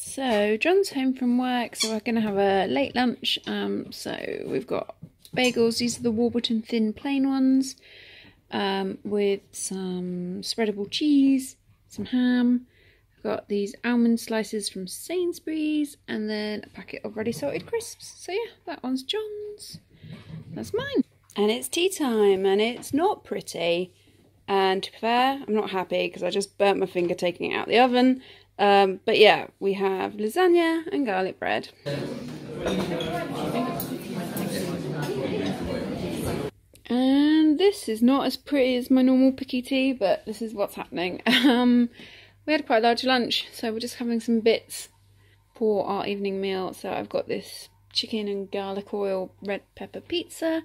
So John's home from work, so we're going to have a late lunch. So we've got bagels. These are the Warburton thin plain ones, with some spreadable cheese, some ham. I've got these almond slices from Sainsbury's, and then a packet of ready salted crisps. So yeah, that one's John's. That's mine. And it's tea time, and it's not pretty. And to be fair, I'm not happy because I just burnt my finger taking it out of the oven. But yeah, we have lasagna and garlic bread. And this is not as pretty as my normal picky tea, but this is what's happening. We had quite a large lunch, so we're just having some bits for our evening meal. So I've got this chicken and garlic oil red pepper pizza.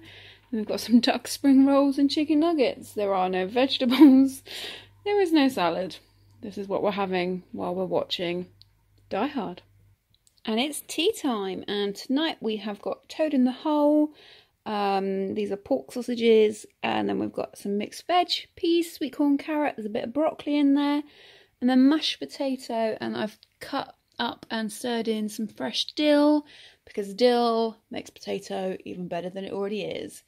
And we've got some duck spring rolls and chicken nuggets. There are no vegetables. There is no salad. This is what we're having while we're watching Die Hard. And it's tea time. And tonight we have got toad in the hole. These are pork sausages. And then we've got some mixed veg, peas, sweet corn, carrot. There's a bit of broccoli in there. And then mashed potato. And I've cut up and stirred in some fresh dill, because dill makes potato even better than it already is.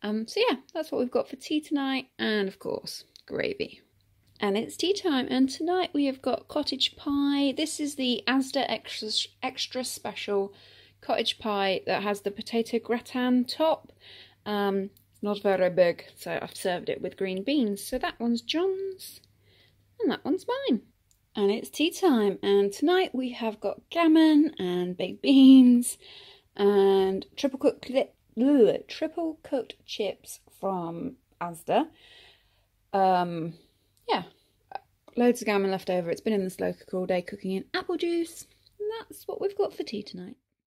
So yeah, that's what we've got for tea tonight, and of course gravy. And it's tea time, and tonight we have got cottage pie. This is the ASDA extra special cottage pie that has the potato gratin top. Not very big, so I've served it with green beans. So that one's John's and that one's mine. And it's tea time, and tonight we have got gammon and baked beans and triple cooked chips from Asda. Yeah, loads of gammon left over. It's been in the slow cooker all day cooking in apple juice, and that's what we've got for tea tonight.